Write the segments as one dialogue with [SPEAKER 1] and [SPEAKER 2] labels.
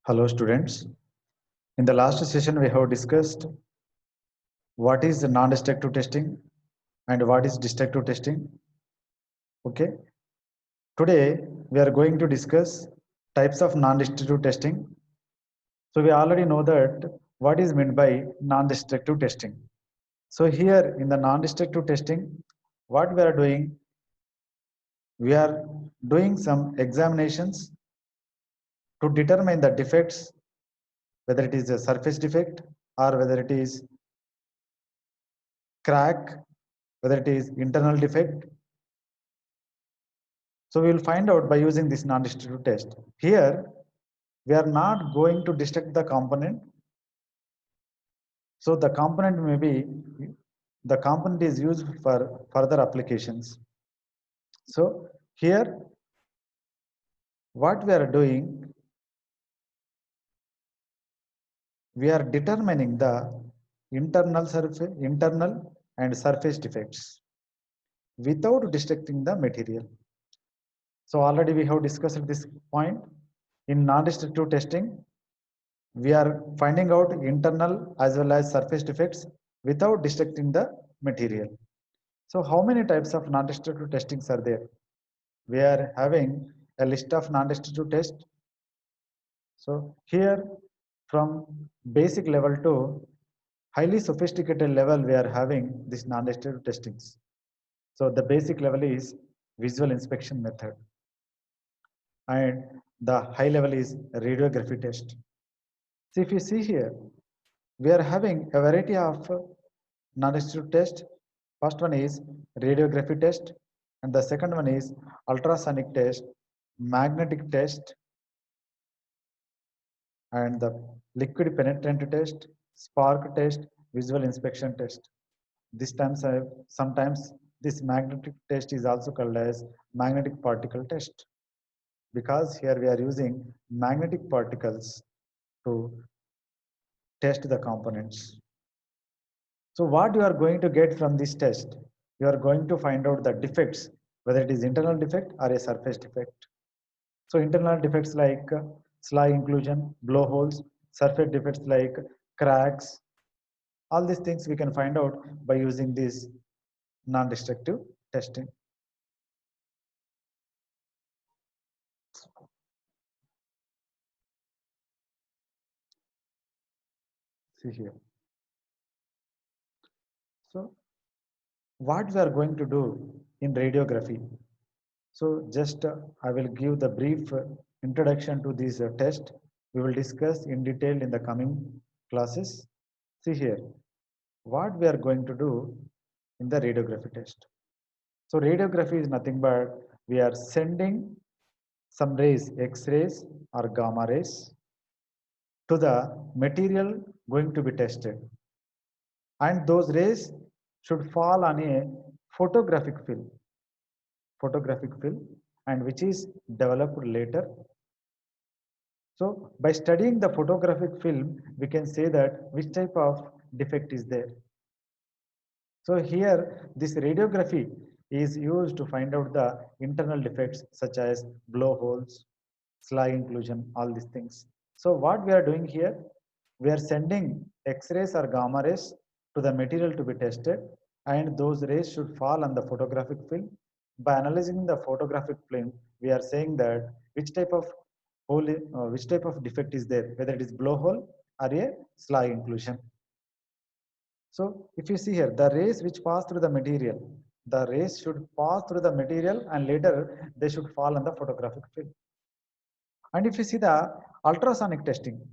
[SPEAKER 1] Hello students. In the last session we have discussed what is non-destructive testing and what is destructive testing. Okay. Today we are going to discuss types of non-destructive testing. So we already know that what is meant by non-destructive testing. So here in the non-destructive testing, what we are doing some examinations to determine the defects, whether it is a surface defect or whether it is crack, whether it is internal defect. So we will find out by using this non-destructive test. Here, we are not going to destruct the component. So the component is used for further applications. So here, what we are doing, we are determining the internal and surface defects without destructing the material. So already we have discussed this point. In non-destructive testing, we are finding out internal as well as surface defects without destructing the material. So how many types of non-destructive testings are there? We are having a list of non-destructive tests. So here from basic level to highly sophisticated level, we are having this non-destructive testings. So the basic level is visual inspection method, and the high level is radiography test. So if you see here, we are having a variety of non-destructive test. First one is radiography test, and the second one is ultrasonic test, magnetic test, and the liquid penetrant test, spark test, visual inspection test. This times sometimes this magnetic test is also called as magnetic particle test, because here we are using magnetic particles to test the components. So what you are going to get from this test? You are going to find out the defects, whether it is internal defect or a surface defect. So internal defects like slag inclusion, blowholes, surface defects like cracks, all these things we can find out by using this non-destructive testing. See here. So what we are going to do in radiography? So just I will give the brief introduction to this test. We will discuss in detail in the coming classes. See here, what we are going to do in the radiography test. So radiography is nothing but we are sending some rays, X-rays or gamma rays, to the material going to be tested. And those rays should fall on a photographic film, and which is developed later. So by studying the photographic film, we can say that which type of defect is there. So here this radiography is used to find out the internal defects such as blowholes, slag inclusion, all these things. So what we are doing here, we are sending X-rays or gamma rays to the material to be tested, and those rays should fall on the photographic film. By analyzing the photographic film, we are saying that which type of which type of defect is there, whether it is blowhole or a slag inclusion. So if you see here, the rays which pass through the rays should pass through the material and later they should fall on the photographic film. And if you see the ultrasonic testing,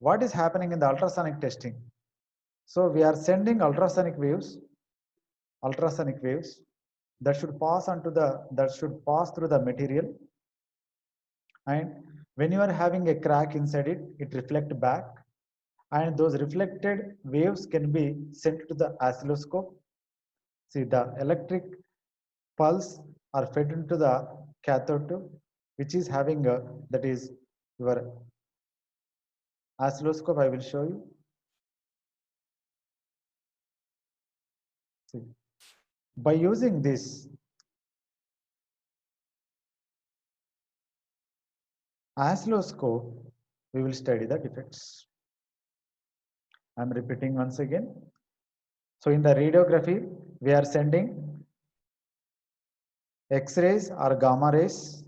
[SPEAKER 1] what is happening in the ultrasonic testing? So we are sending ultrasonic waves that should pass through the material, and when you are having a crack inside it, it reflects back, and those reflected waves can be sent to the oscilloscope. See, the electric pulse are fed into the cathode tube, which is having a, that is your oscilloscope. I will show you. See, by using this oscilloscope, we will study the defects. I'm repeating once again. So in the radiography, we are sending X-rays or gamma rays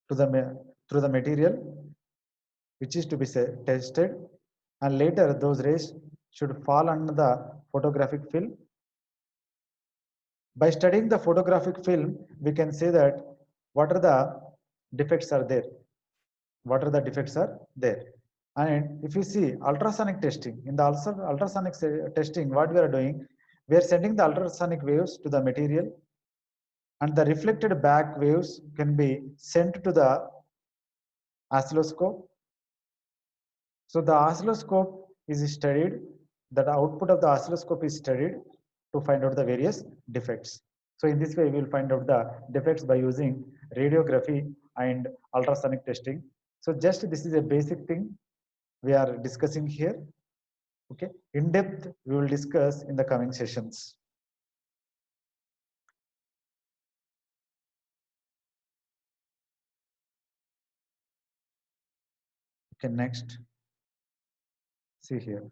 [SPEAKER 1] to the through the material which is to be tested, and later those rays should fall under the photographic film. By studying the photographic film, we can say that what are the defects are there. What are the defects are there. And if you see ultrasonic testing, in the ultrasonic testing, what we are doing, we are sending the ultrasonic waves to the material, and the reflected back waves can be sent to the oscilloscope. So the oscilloscope is studied, that output of the oscilloscope is studied to find out the various defects. So in this way, we will find out the defects by using radiography and ultrasonic testing. So just this is a basic thing we are discussing here. Okay, in depth we will discuss in the coming sessions. Okay, next, see here.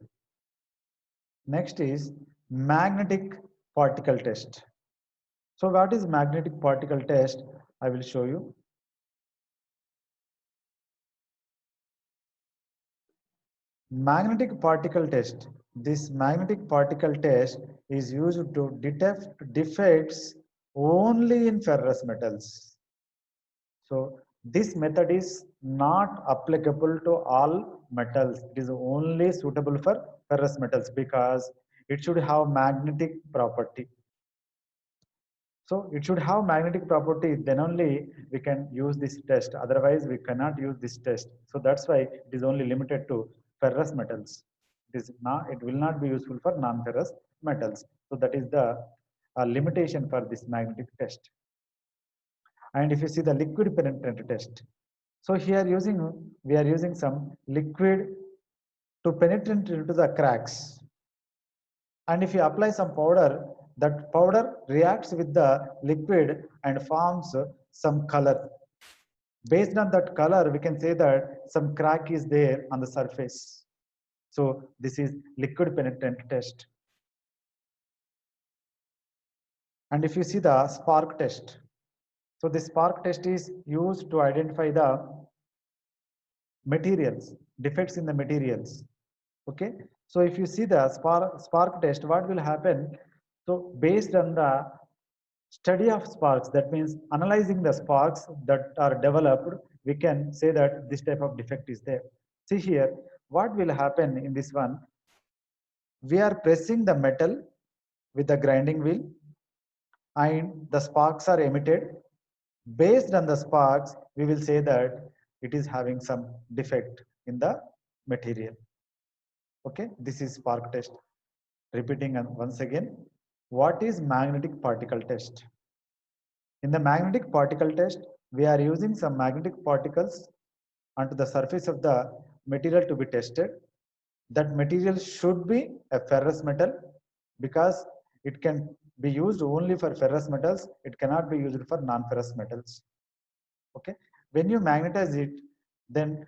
[SPEAKER 1] Next is magnetic particle test. So what is magnetic particle test? I will show you. Magnetic particle test. This magnetic particle test is used to detect defects only in ferrous metals. So this method is not applicable to all metals. It is only suitable for ferrous metals because it should have magnetic property. So it should have magnetic property, then only we can use this test. Otherwise, we cannot use this test. So that's why it is only limited to ferrous metals. It will not be useful for non-ferrous metals. So that is the limitation for this magnetic test. And if you see the liquid penetrant test, so here we are using some liquid to penetrate into the cracks. And if you apply some powder, that powder reacts with the liquid and forms some color. Based on that color, we can say that some crack is there on the surface. So this is liquid penetrant test. And if you see the spark test, so the spark test is used to identify the materials, defects in the materials. Okay, so if you see the spark test, what will happen? So based on the study of sparks, that means analyzing the sparks that are developed, we can say that this type of defect is there. See here, what will happen in this one? We are pressing the metal with the grinding wheel and the sparks are emitted. Based on the sparks, we will say that it is having some defect in the material. Okay, this is spark test. Repeating once again, what is magnetic particle test? In the magnetic particle test, we are using some magnetic particles onto the surface of the material to be tested. That material should be a ferrous metal because it can be used only for ferrous metals. It cannot be used for non-ferrous metals. Okay, when you magnetize it, then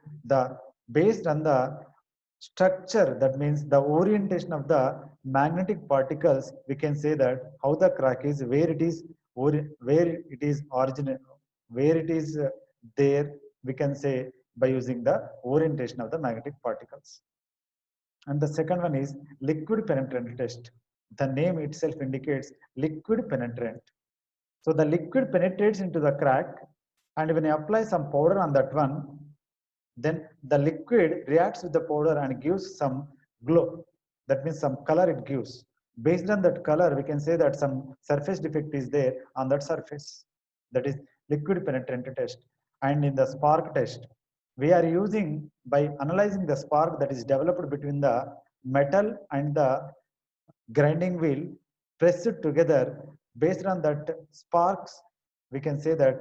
[SPEAKER 1] based on the structure, that means the orientation of the magnetic particles, we can say that how the crack is, where it is there, we can say by using the orientation of the magnetic particles. And the second one is liquid penetrant test. The name itself indicates liquid penetrant. So the liquid penetrates into the crack, and when you apply some powder on that one, then the liquid reacts with the powder and gives some glow. That means some color it gives. Based on that color, we can say that some surface defect is there on that surface. That is liquid penetrant test. And in the spark test, we are using, by analyzing the spark that is developed between the metal and the grinding wheel, press it together. Based on that sparks, we can say that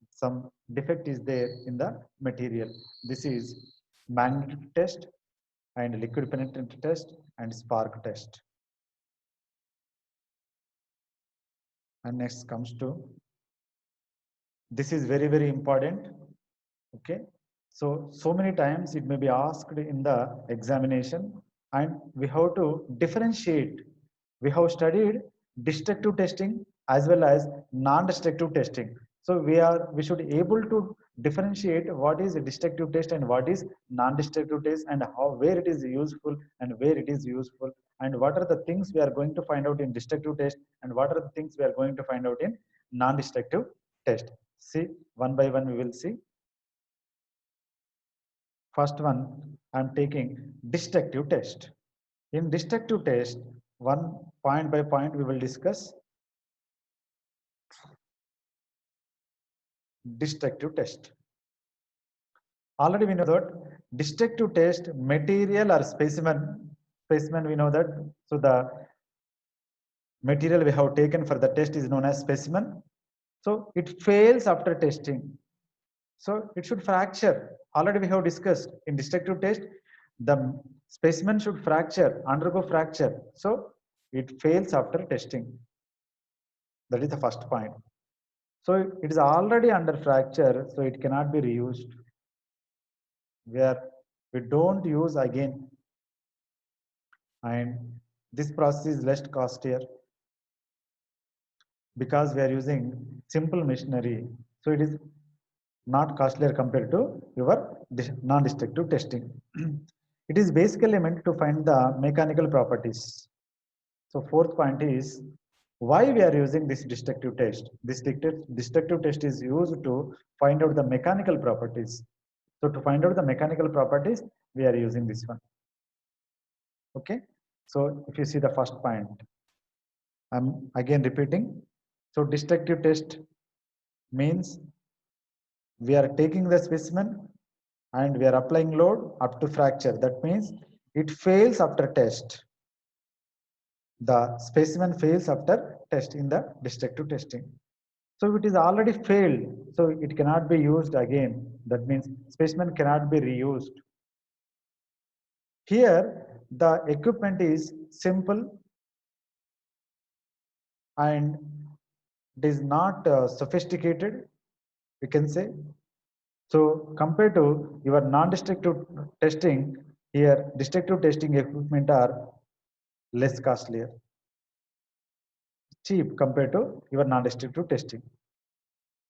[SPEAKER 1] some defect is there in the material. This is magnetic test and liquid penetrant test and spark test. And next comes to, this is very, very important. Okay, So many times it may be asked in the examination, and we have to differentiate. We have studied destructive testing as well as non-destructive testing. So we should able to differentiate what is a destructive test and what is non-destructive test, and how where it is useful and where it is useful, and what are the things we are going to find out in destructive test and what are the things we are going to find out in non-destructive test. See, one by one we will see. First one, I'm taking destructive test. In destructive test, one point by point we will discuss destructive test. Already we know that destructive test material or specimen we know that. So the material we have taken for the test is known as specimen. So it fails after testing. So it should fracture. Already we have discussed in destructive test, the specimen should fracture, undergo fracture. So it fails after testing. That is the first point. So it is already under fracture, so it cannot be reused. We don't use again, and this process is less costlier because we are using simple machinery. So it is not costlier compared to your non-destructive testing. It is basically meant to find the mechanical properties. So fourth point is why we are using this destructive test. This destructive test is used to find out the mechanical properties. So to find out the mechanical properties, we are using this one. Okay. So if you see the first point, I'm again repeating. So destructive test means we are taking the specimen and we are applying load up to fracture. That means it fails after test. The specimen fails after test in the destructive testing. So it is already failed, so it cannot be used again. That means specimen cannot be reused. Here, the equipment is simple and it is not sophisticated, we can say. So compared to your non-destructive testing, here destructive testing equipment are less costlier, cheap compared to your non-destructive testing.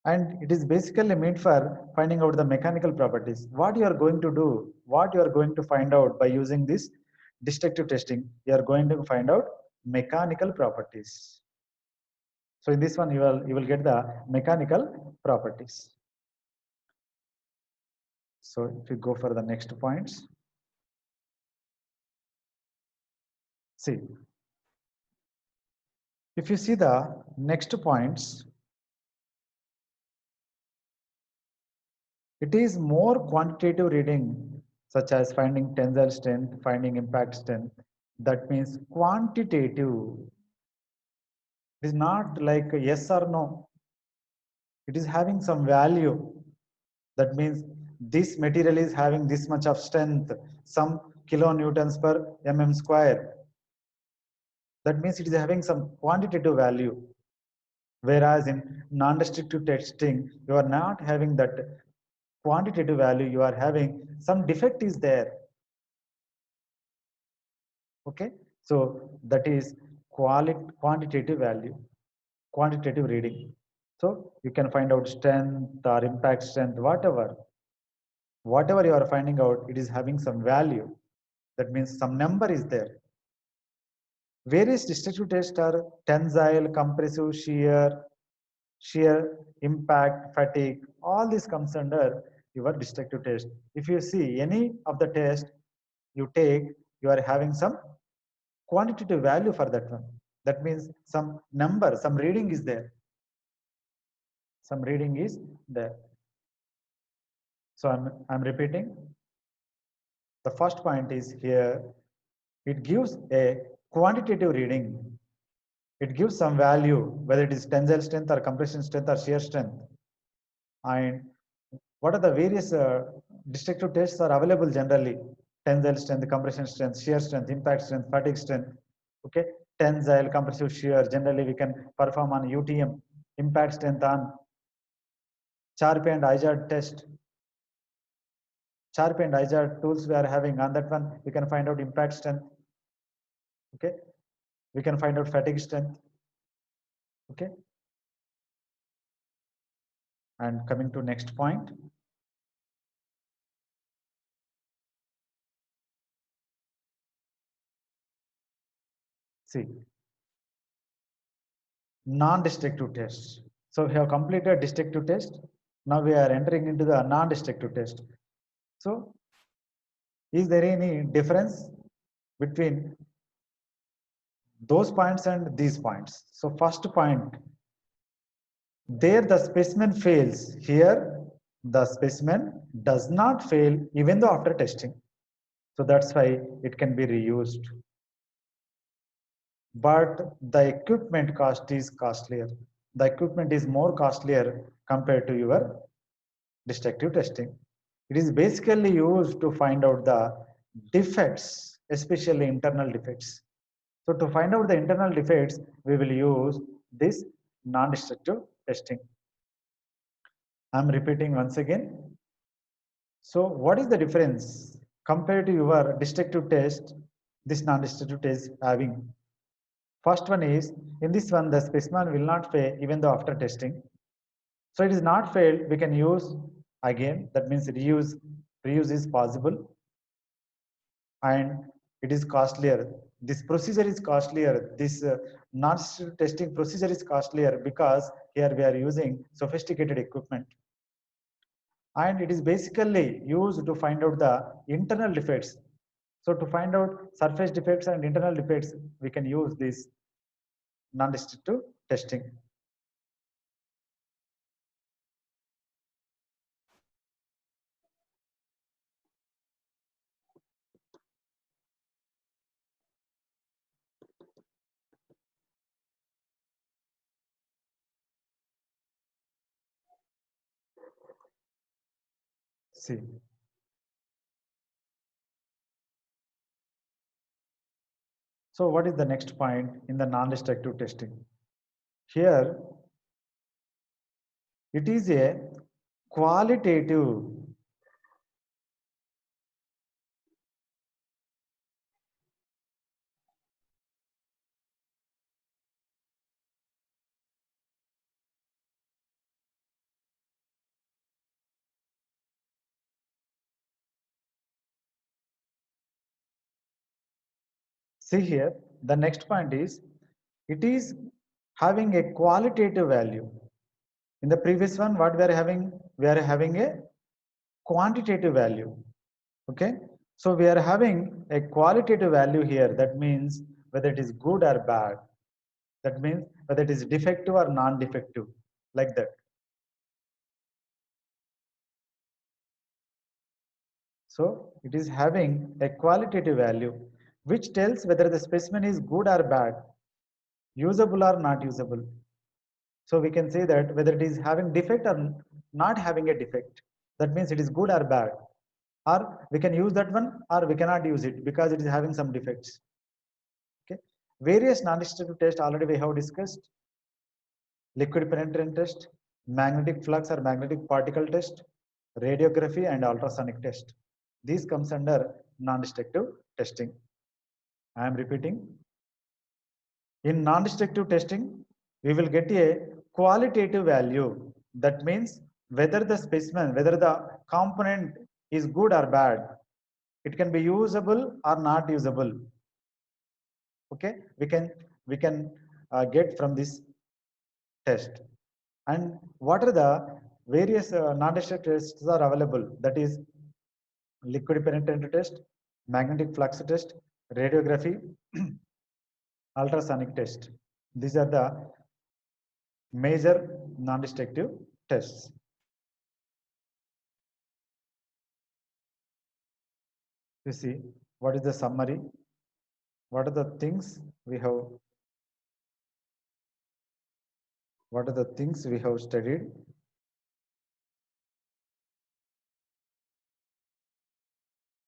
[SPEAKER 1] And it is basically meant for finding out the mechanical properties. What you are going to do, what you are going to find out by using this destructive testing, you are going to find out mechanical properties. So in this one, you will get the mechanical properties. So if you go for the next points, see, if you see the next points, it is more quantitative reading, such as finding tensile strength, finding impact strength. That means quantitative. It is not like yes or no. It is having some value. That means this material is having this much of strength, some kilonewtons per mm square. That means it is having some quantitative value. Whereas in non-destructive testing, you are not having that quantitative value, you are having some defect is there. Okay, so that is quantitative value, quantitative reading. So you can find out strength or impact strength, whatever you are finding out, it is having some value. That means some number is there. Various destructive tests are tensile, compressive, shear, impact, fatigue. All this comes under your destructive test. If you see any of the test you take, you are having some quantitative value for that one. That means some number, some reading is there. Some reading is there. So I'm repeating. The first point is here. It gives a quantitative reading. It gives some value, whether it is tensile strength or compression strength or shear strength. And what are the various destructive tests are available generally? Tensile strength, compression strength, shear strength, impact strength, fatigue strength. Okay, tensile, compressive shear. Generally, we can perform on UTM, impact strength on Charpy and IJARD test. Sharp and IJAR tools we are having. On that one, we can find out impact strength. Okay, we can find out fatigue strength. Okay, and coming to next point. See, non-destructive test. So we have completed destructive test. Now we are entering into the non-destructive test. So is there any difference between those points and these points? So first point, there the specimen fails. Here the specimen does not fail even though after testing. So that's why it can be reused. But the equipment cost is costlier. The equipment is more costlier compared to your destructive testing. It is basically used to find out the defects, especially internal defects. So to find out the internal defects, we will use this non-destructive testing. I'm repeating once again. So what is the difference compared to your destructive test, this non-destructive test having? First one is, in this one, the specimen will not fail even though after testing. So it is not failed, we can use again, that means reuse is possible, and it is costlier. This procedure is costlier. This non-destructive testing procedure is costlier because here we are using sophisticated equipment. And it is basically used to find out the internal defects. So to find out surface defects and internal defects, we can use this non-destructive testing. See. So what is the next point in the non-destructive testing? Here, it is a qualitative. See here, the next point is, it is having a qualitative value. In the previous one, what we are having a quantitative value. Okay, so we are having a qualitative value here. That means whether it is good or bad. That means whether it is defective or non-defective, like that. So it is having a qualitative value which tells whether the specimen is good or bad, usable or not usable. So we can say that whether it is having defect or not having a defect, that means it is good or bad. Or we can use that one or we cannot use it because it is having some defects. Okay. Various non-destructive tests already we have discussed. Liquid penetrant test, magnetic flux or magnetic particle test, radiography and ultrasonic test. These comes under non-destructive testing. I am repeating. In non-destructive testing, we will get a qualitative value. That means whether the specimen, whether the component is good or bad. It can be usable or not usable. Okay, we can get from this test. And what are the various non-destructive tests are available? That is liquid penetrant test, magnetic flux test, radiography, ultrasonic test. These are the major non-destructive tests. You see, what is the summary? What are the things we have? What are the things we have studied?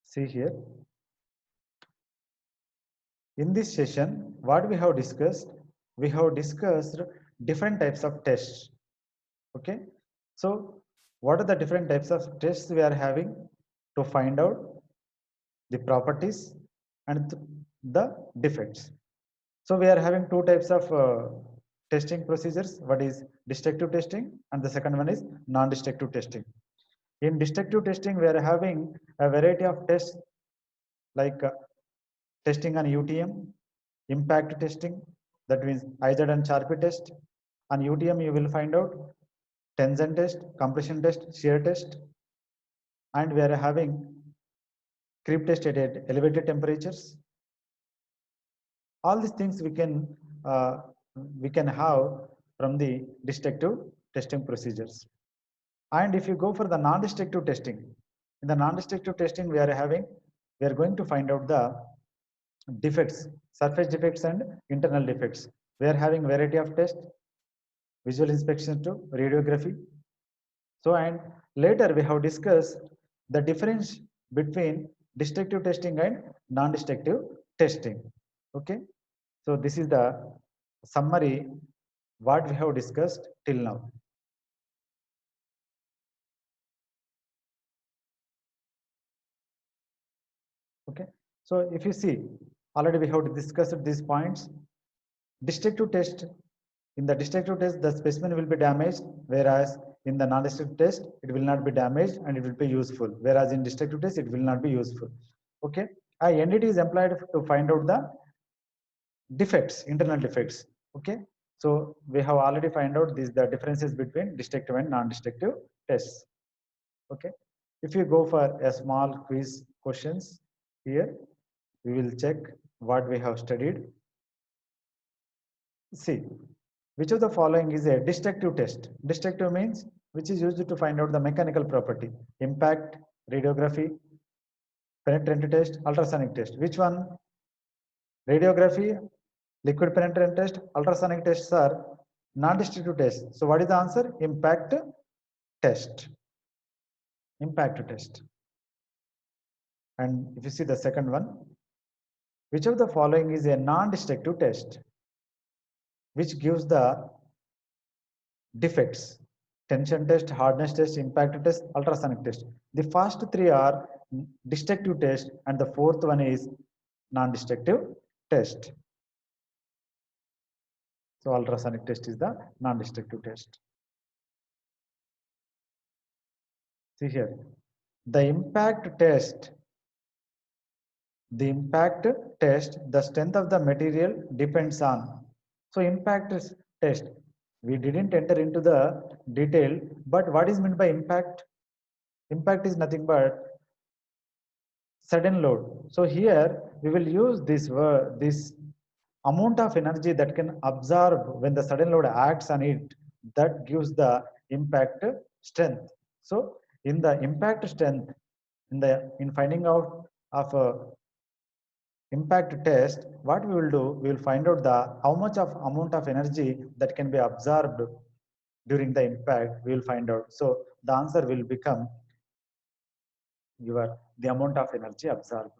[SPEAKER 1] See here. In this session, what we have discussed different types of tests. Okay. So what are the different types of tests we are having? to find out the properties and the defects. So we are having two types of testing procedures. What is destructive testing, and the second one is non-destructive testing. In destructive testing, we are having a variety of tests like testing on UTM, impact testing, that means IZ and Charpy test. On UTM, you will find out tension test, compression test, shear test, and we are having creep test at elevated temperatures. All these things we can have from the destructive testing procedures. And if you go for the non-destructive testing, in the non-destructive testing we are going to find out the defects, surface defects and internal defects. We are having variety of tests, visual inspection to radiography. So, and later we have discussed the difference between destructive testing and non-destructive testing. Okay, so this is the summary what we have discussed till now. Okay, so if you see, already we have discussed these points. Destructive test, in the destructive test the specimen will be damaged, whereas in the non-destructive test it will not be damaged and it will be useful, whereas in destructive test it will not be useful. Okay, a NDT is employed to find out the defects, internal defects. Okay, so we have already find out the differences between destructive and non-destructive tests. Okay, if you go for a small quiz questions here, we will check what we have studied. See, which of the following is a destructive test? Destructive means which is used to find out the mechanical property: impact, radiography, penetrant test, ultrasonic test. Which one? Radiography, liquid penetrant test, ultrasonic tests are non-destructive tests. So what is the answer? Impact test. Impact test. And if you see the second one, which of the following is a non-destructive test, which gives the defects? Tension test, hardness test, impact test, ultrasonic test. The first three are destructive test and the fourth one is non-destructive test. So ultrasonic test is the non-destructive test. See here, the impact test, the strength of the material depends on. So impact test, we didn't enter into the detail, but what is meant by impact? Impact is nothing but sudden load. So here we will use this word, this amount of energy that can absorb when the sudden load acts on it, that gives the impact strength. So in the impact strength, in finding out of a impact test, what we will do, we will find out the how much of amount of energy that can be absorbed during the impact. We will find out. So the answer will become the amount of energy absorbed.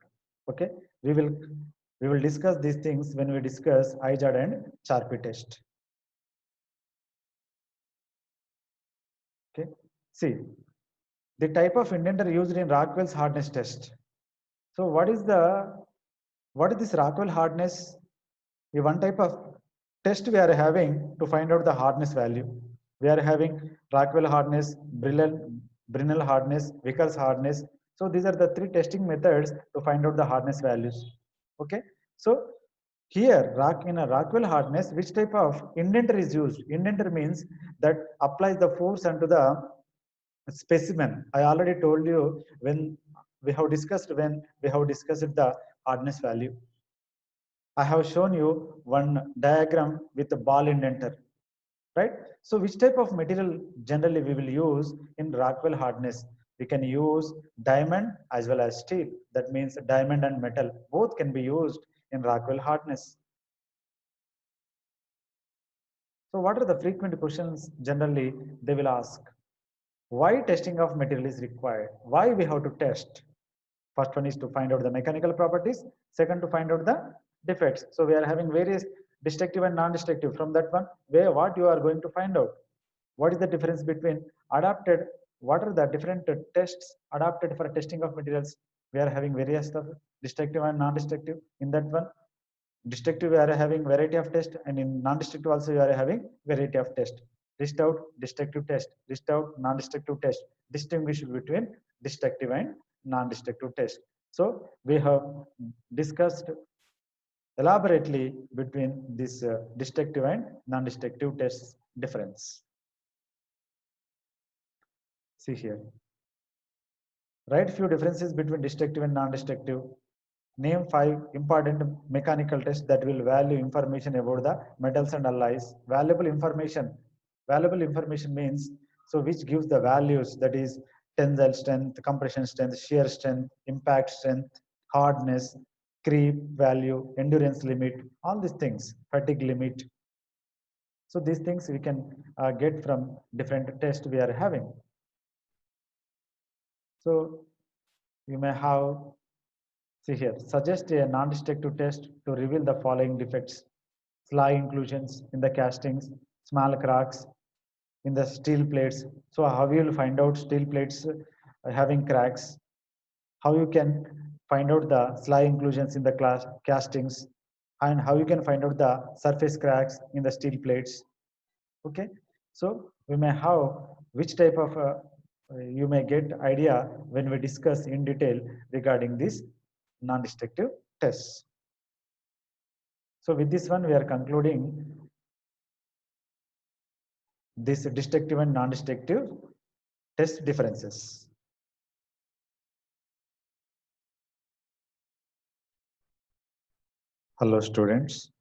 [SPEAKER 1] Okay, we will discuss these things when we discuss IJAD and Charpy test. Okay, see the type of indenter used in Rockwell's hardness test. So what is this Rockwell hardness? One type of test we are having to find out the hardness value. We are having Rockwell hardness, Brinell hardness, Vickers hardness. So these are the three testing methods to find out the hardness values. Okay, so here in a Rockwell hardness, which type of indenter is used? Indenter means that applies the force onto the specimen. I already told you when we have discussed the hardness value. I have shown you one diagram with a ball indenter, right? So which type of material generally we will use in Rockwell hardness? We can use diamond as well as steel. That means diamond and metal both can be used in Rockwell hardness. So what are the frequent questions generally they will ask? Why testing of material is required? Why we have to test? First one is to find out the mechanical properties. Second, to find out the defects. So we are having various destructive and non-destructive. From that one, what you are going to find out? What is the difference between adapted what are the different tests adapted for testing of materials? We are having various of destructive and non-destructive. In that one, destructive we are having variety of test, and in non-destructive also you are having variety of test. List out destructive test, list out non-destructive test, distinguish between destructive and non-destructive test. So we have discussed elaborately between this destructive and non-destructive tests difference. See here. Write few differences between destructive and non-destructive. Name 5 important mechanical tests that will value information about the metals and alloys. Valuable information. Valuable information means, so which gives the values, that is tensile strength, compression strength, shear strength, impact strength, hardness, creep value, endurance limit, all these things, fatigue limit. So these things we can get from different tests we are having. So you may have, see here, suggest a non-destructive test to reveal the following defects: slag inclusions in the castings, small cracks in the steel plates. So how you will find out steel plates having cracks? How you can find out the slag inclusions in the castings, and how you can find out the surface cracks in the steel plates? Okay, so we may have which type of you may get idea when we discuss in detail regarding this non-destructive tests. So with this one we are concluding this destructive and non-destructive test differences. Hello students,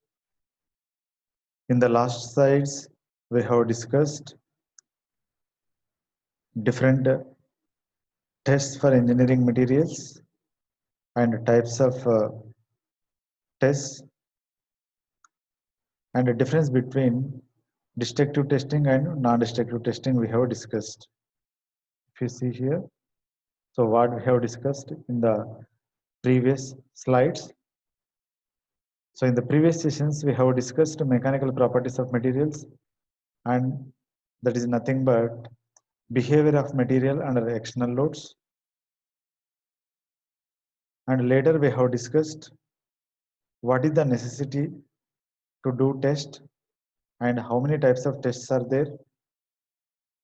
[SPEAKER 1] in the last slides we have discussed different tests for engineering materials and types of tests, and the difference between destructive testing and non-destructive testing we have discussed. If you see here, so what we have discussed in the previous slides. So in the previous sessions, we have discussed mechanical properties of materials, and that is nothing but behavior of material under external loads. And later we have discussed what is the necessity to do test and how many types of tests are there.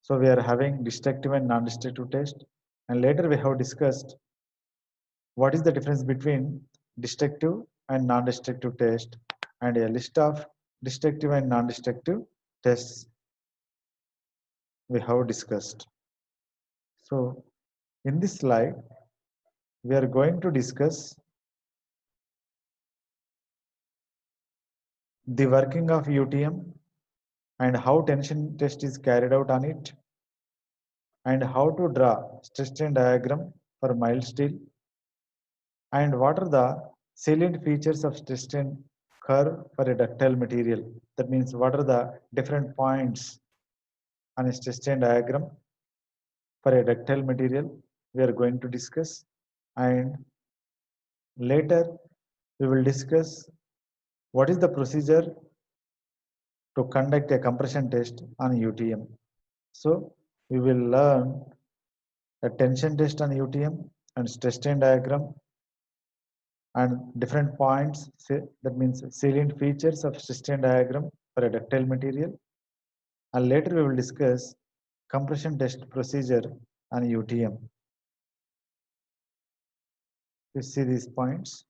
[SPEAKER 1] So we are having destructive and non-destructive test. And later we have discussed what is the difference between destructive and non-destructive test, and a list of destructive and non-destructive tests we have discussed. So in this slide, we are going to discuss the working of UTM and how tension test is carried out on it, and how to draw stress strain diagram for mild steel, and what are the salient features of stress strain curve for a ductile material. That means what are the different points on a stress strain diagram for a ductile material we are going to discuss. And later we will discuss what is the procedure to conduct a compression test on UTM. So we will learn a tension test on UTM and stress strain diagram and different points, that means salient features of stress strain diagram for a ductile material. And later we will discuss compression test procedure on UTM. You see these points.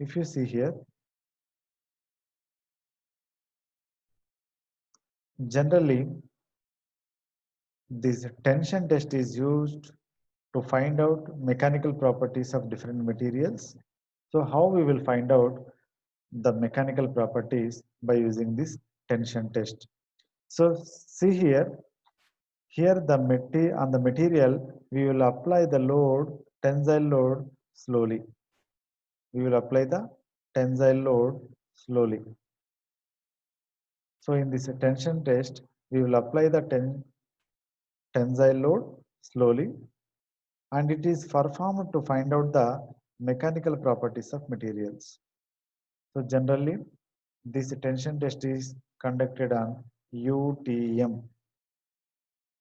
[SPEAKER 1] If you see here, generally this tension test is used to find out mechanical properties of different materials. So how we will find out the mechanical properties by using this tension test? So see here, on the material we will apply the load, tensile load slowly. We will apply the tensile load slowly. So in this tension test, we will apply the tensile load slowly, and it is performed to find out the mechanical properties of materials. So generally, this tension test is conducted on UTM.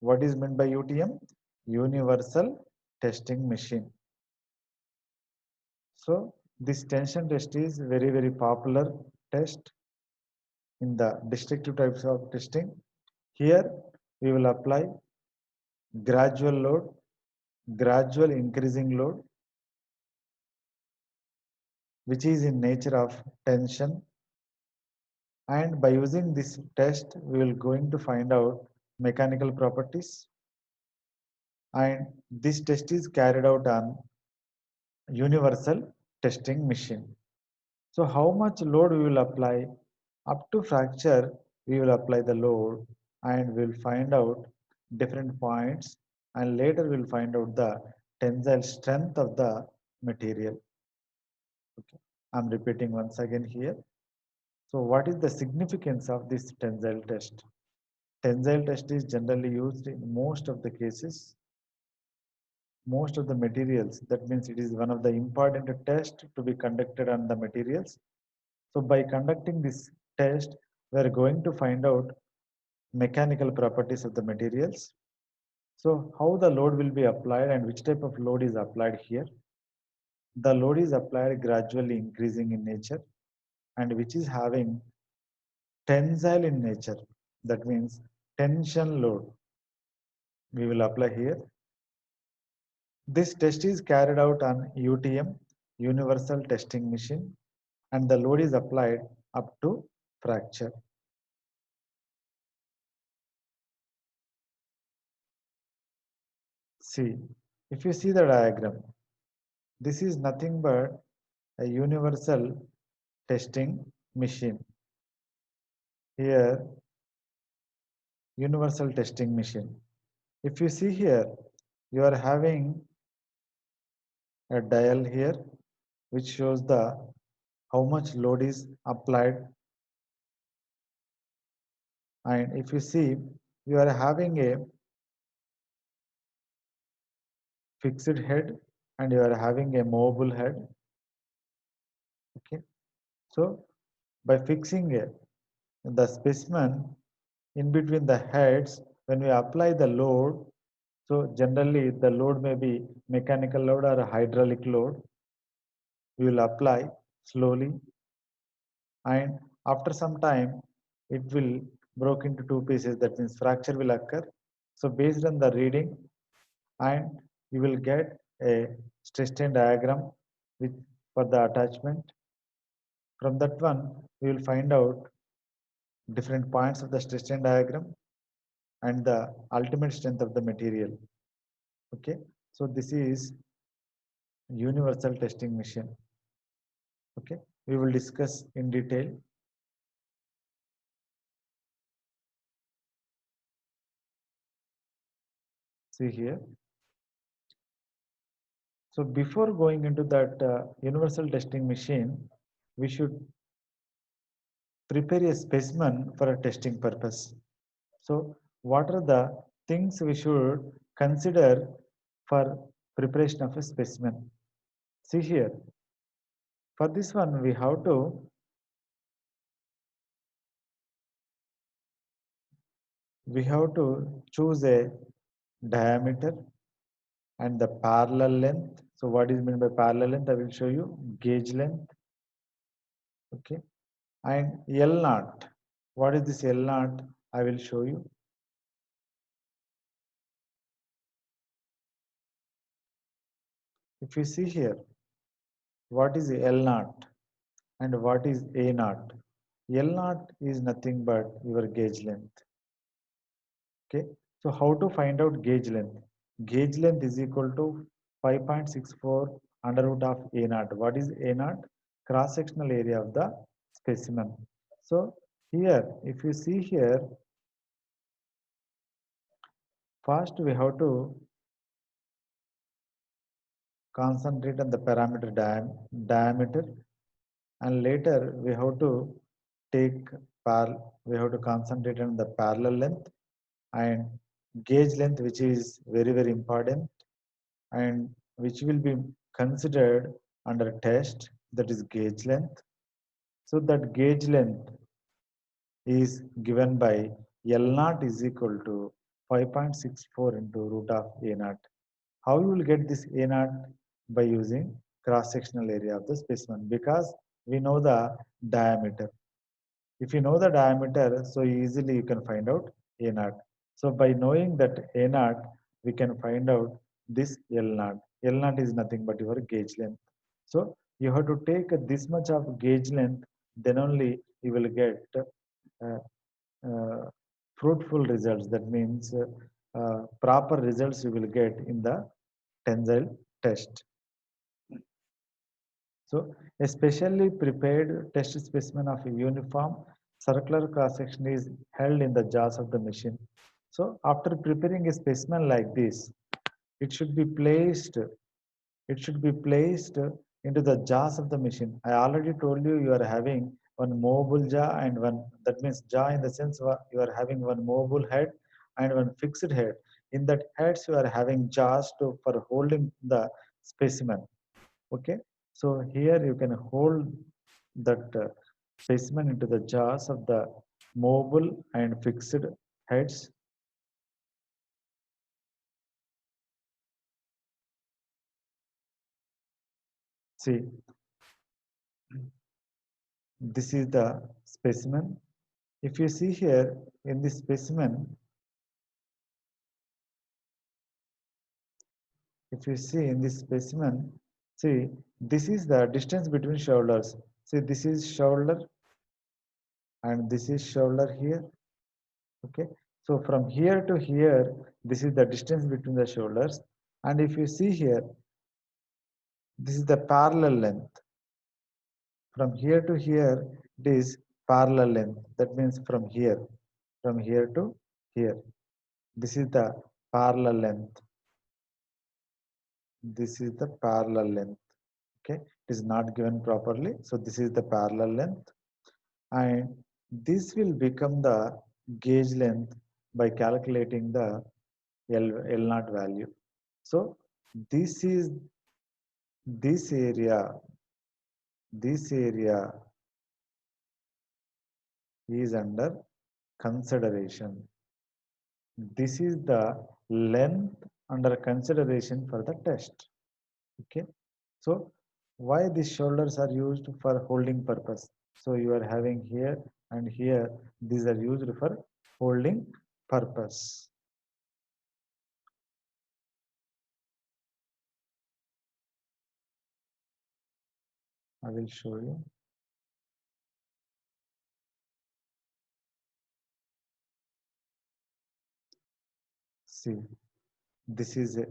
[SPEAKER 1] What is meant by UTM? Universal Testing Machine. So this tension test is very popular test in the destructive types of testing. Here we will apply gradual load, gradual increasing load, which is in nature of tension. And by using this test, we will going to find out mechanical properties. And this test is carried out on universal testing machine. So how much load we will apply? Up to fracture, we will apply the load and we will find out different points, and later we will find out the tensile strength of the material. Okay. I'm repeating once again here. So what is the significance of this tensile test? Tensile test is generally used in most of the cases, most of the materials. That means it is one of the important tests to be conducted on the materials. So by conducting this test, we are going to find out mechanical properties of the materials. So how the load will be applied and which type of load is applied here? The load is applied gradually increasing in nature and which is having tensile in nature. That means tension load we will apply here. This test is carried out on UTM, Universal Testing Machine, and the load is applied up to fracture. See, if you see the diagram, this is nothing but a universal testing machine. Here, universal testing machine. If you see here, you are having a dial here, which shows the how much load is applied. And if you see, you are having a fixed head and you are having a movable head. Okay. So by fixing the specimen in between the heads, when we apply the load, so generally the load may be mechanical load or a hydraulic load. We will apply slowly, and after some time it will broke into two pieces. That means fracture will occur. So based on the reading, and you will get a stress strain diagram with for the attachment. From that one, we will find out different points of the stress strain diagram and the ultimate strength of the material. Okay, so this is universal testing machine. Okay, we will discuss in detail. See here. So before going into that universal testing machine, we should prepare a specimen for a testing purpose. So what are the things we should consider for preparation of a specimen? See here, for this one we have to choose a diameter and the parallel length. So what is meant by parallel length? I will show you gauge length. Okay, and L naught. What is this L naught? I will show you. If you see here, what is L naught and what is A naught? L naught is nothing but your gauge length. Okay, so how to find out gauge length? Gauge length is equal to 5.64 under root of A naught. What is A naught? Cross sectional area of the specimen. So here, if you see here, first we have to concentrate on the parameter diameter, and later we have to take we have to concentrate on the parallel length and gauge length, which is very important. and which will be considered under test, that is gauge length. So that gauge length is given by L naught is equal to 5.64 into root of A naught. How you will get this A naught? By using cross-sectional area of the specimen, because we know the diameter. If you know the diameter, so easily you can find out A naught. So by knowing that A naught, we can find out this L naught. L naught is nothing but your gauge length. So you have to take this much of gauge length, then only you will get uh, uh, fruitful results. That means proper results you will get in the tensile test. So a specially prepared test specimen of a uniform circular cross-section is held in the jaws of the machine. So after preparing a specimen like this, it should be placed, it should be placed into the jaws of the machine. I already told you, you are having one mobile jaw and one, that means jaw in the sense you are having one mobile head and one fixed head. In that heads you are having jaws for holding the specimen. Okay, so here you can hold that specimen into the jaws of the mobile and fixed heads. See, this is the specimen. If you see here in this specimen, if you see in this specimen, see, this is the distance between shoulders. See, this is shoulder and this is shoulder here. Okay, so from here to here, this is the distance between the shoulders. And if you see here, this is the parallel length. From here to here, it is parallel length. That means from here to here. This is the parallel length. This is the parallel length. Okay, it is not given properly. So this is the parallel length. And this will become the gauge length by calculating the L naught value. So this is this area, this area is under consideration. This is the length under consideration for the test. Okay, so why these shoulders are used for holding purpose? So you are having here and here, these are used for holding purpose. I will show you. See, this is a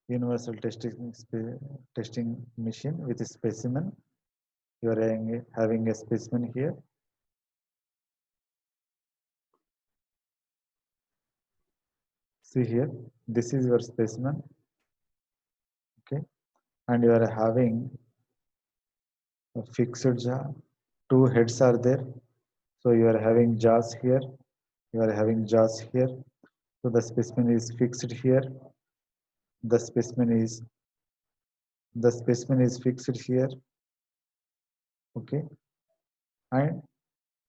[SPEAKER 1] universal testing machine with a specimen. You are having a specimen here. See here, this is your specimen. Okay, and you are having a fixed jaw. Two heads are there. So you are having jaws here. You are having jaws here. So the specimen is fixed here. The specimen is fixed here. Okay, and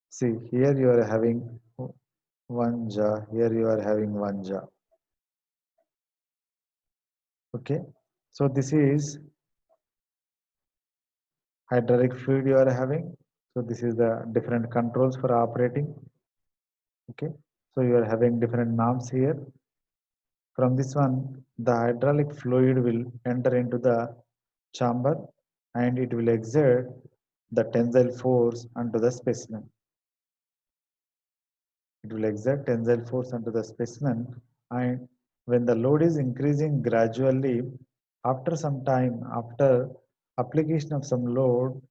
[SPEAKER 1] see here you are having one jaw. Here you are having one jaw. Okay, so this is hydraulic fluid you are having. So this is the different controls for operating. Okay, so you are having different knobs here. From this one, the hydraulic fluid will enter into the chamber and it will exert the tensile force onto the specimen. It will exert tensile force onto the specimen, and when the load is increasing gradually, after some time, after application of some load,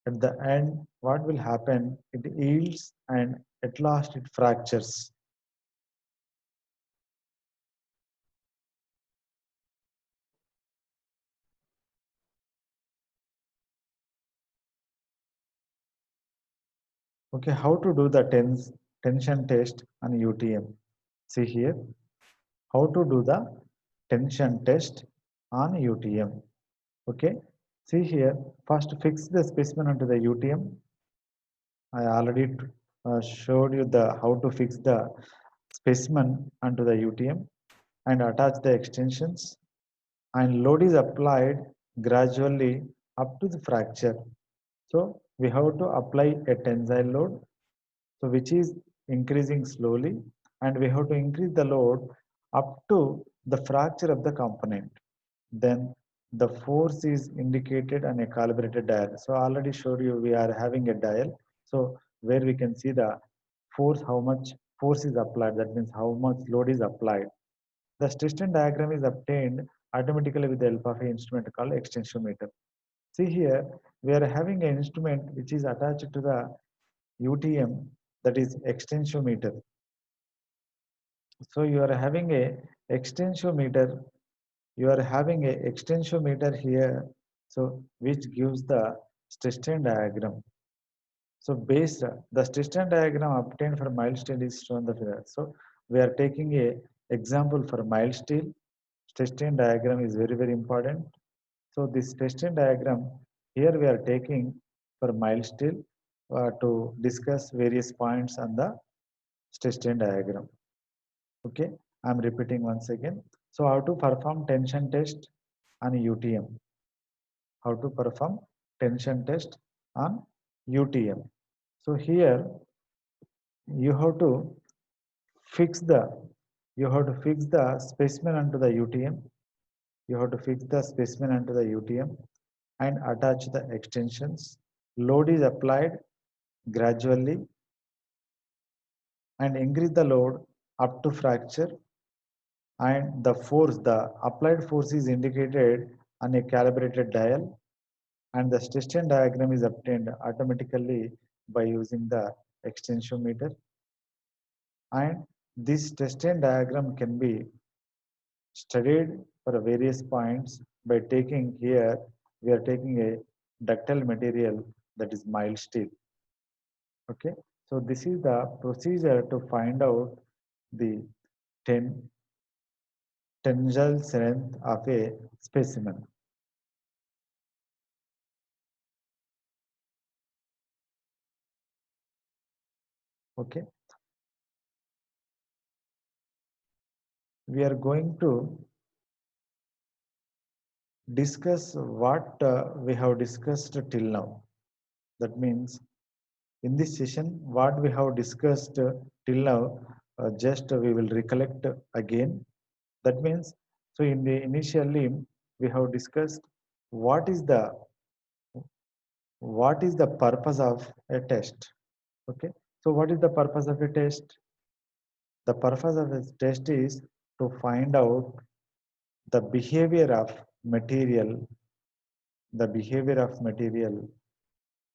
[SPEAKER 1] at the end, what will happen? It yields and at last it fractures. Okay, how to do the tension test on UTM? See here, how to do the tension test on UTM. Okay, see here, first fix the specimen onto the UTM. I already showed you the how to fix the specimen onto the UTM and attach the extensions, and load is applied gradually up to the fracture. So we have to apply a tensile load, so which is increasing slowly, and we have to increase the load up to the fracture of the component. Then the force is indicated on a calibrated dial. So I already showed you we are having a dial. So where we can see the force, how much force is applied, that means how much load is applied. The Stiston diagram is obtained automatically with the help of an instrument called extensometer. See here, we are having an instrument which is attached to the UTM, that is extensometer. So you are having a extensometer, you are having a extensometer here, so which gives the Stiston diagram. So based the Stiston diagram obtained for mild steel is shown the figure. So we are taking a example for mild steel. Stiston diagram is very important. So this Stiston diagram here we are taking for mild steel to discuss various points on the Stiston diagram. Okay, I'm repeating once again. So how to perform tension test on UTM? How to perform tension test on UTM? So here you have to fix the specimen onto the UTM. You have to fix the specimen onto the UTM and attach the extensions. Load is applied gradually and increase the load up to fracture, and the applied force is indicated on a calibrated dial, and the Stiston diagram is obtained automatically by using the extensometer. And this Stiston diagram can be studied for various points by taking here, we are taking a ductile material, that is mild steel. Okay, so this is the procedure to find out the ten, tensile strength of a specimen. Okay, we are going to discuss what we have discussed till now. That means in this session, what we have discussed till now, just we will recollect again. That means, so in the initially we have discussed what is the purpose of a test. Okay, so what is the purpose of a test? The purpose of a test is to find out the behavior of material,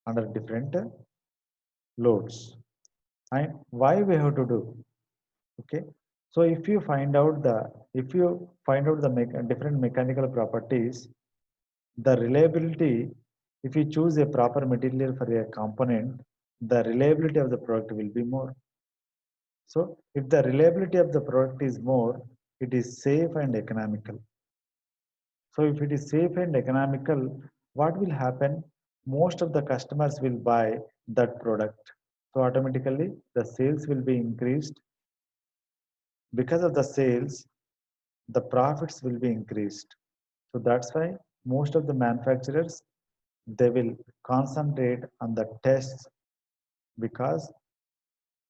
[SPEAKER 1] under different loads, and why we have to do. Okay, so if you find out the different mechanical properties, the reliability, if you choose a proper material for a component, the reliability of the product will be more. So if the reliability of the product is more, it is safe and economical. So if it is safe and economical, what will happen? Most of the customers will buy that product. So automatically the sales will be increased. Because of the sales, the profits will be increased. So that's why most of the manufacturers, they will concentrate on the tests, because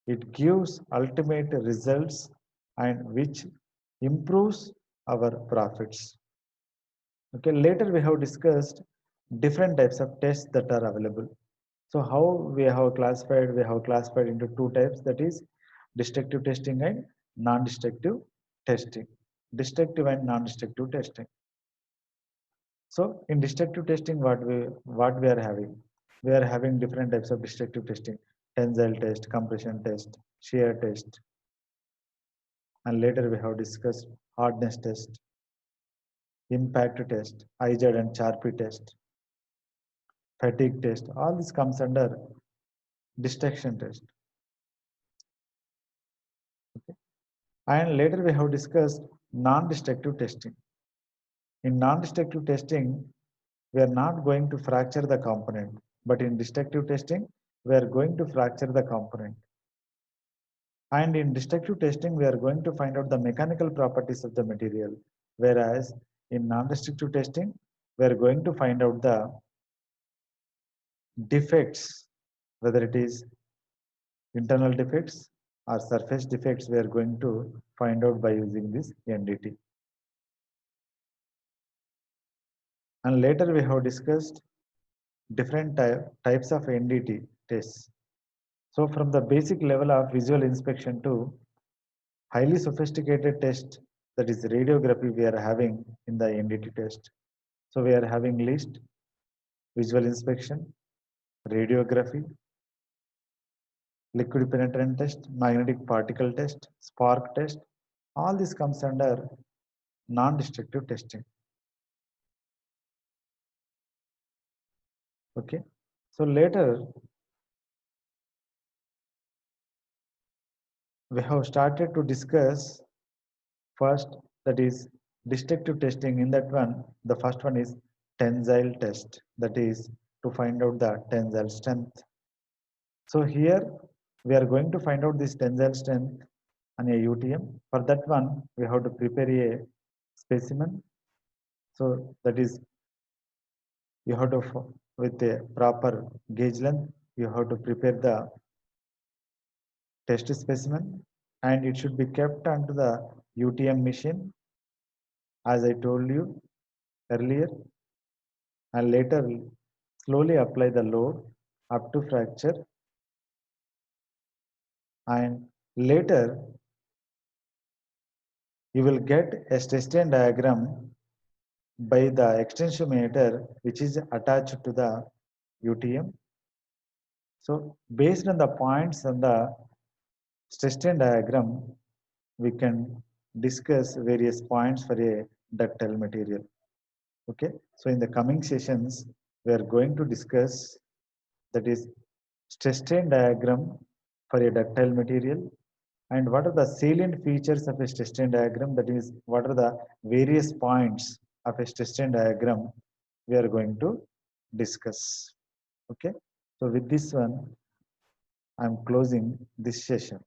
[SPEAKER 1] it gives ultimate results and which improves our profits. Okay, later we have discussed different types of tests that are available. So how we have classified? We have classified into two types, that is destructive testing and non-destructive testing. Destructive and non-destructive testing. So in destructive testing, what we are having? We are having different types of destructive testing: tensile test, compression test, shear test, and later we have discussed hardness test, impact test, IJAD and Charpy test, fatigue test. All this comes under destruction test. Okay. And later we have discussed non-destructive testing. In non-destructive testing, we are not going to fracture the component, but in destructive testing, we are going to fracture the component. And in destructive testing, we are going to find out the mechanical properties of the material. Whereas in non-destructive testing, we are going to find out the defects, whether it is internal defects or surface defects, we are going to find out by using this NDT. And later we have discussed different types of NDT tests. So from the basic level of visual inspection to highly sophisticated test, that is radiography, we are having in the NDT test. So we are having list, visual inspection, radiography, liquid penetrant test, magnetic particle test, spark test. All this comes under non-destructive testing. Okay. So later we have started to discuss first, that is destructive testing. In that one, the first one is tensile test, that is to find out the tensile strength. So here we are going to find out this tensile strength on a UTM. For that one, we have to prepare a specimen. So that is, you have to, with a proper gauge length, you have to prepare the test specimen, and it should be kept onto the UTM machine, as I told you earlier, and later slowly apply the load up to fracture, and later you will get a stress strain diagram by the extensometer which is attached to the UTM. So based on the points on the stress strain diagram, we can discuss various points for a ductile material. Okay, so in the coming sessions, we are going to discuss, that is stress strain diagram for a ductile material, and what are the salient features of a stress strain diagram, that is what are the various points of a stress strain diagram we are going to discuss. Okay, so with this one, I'm closing this session.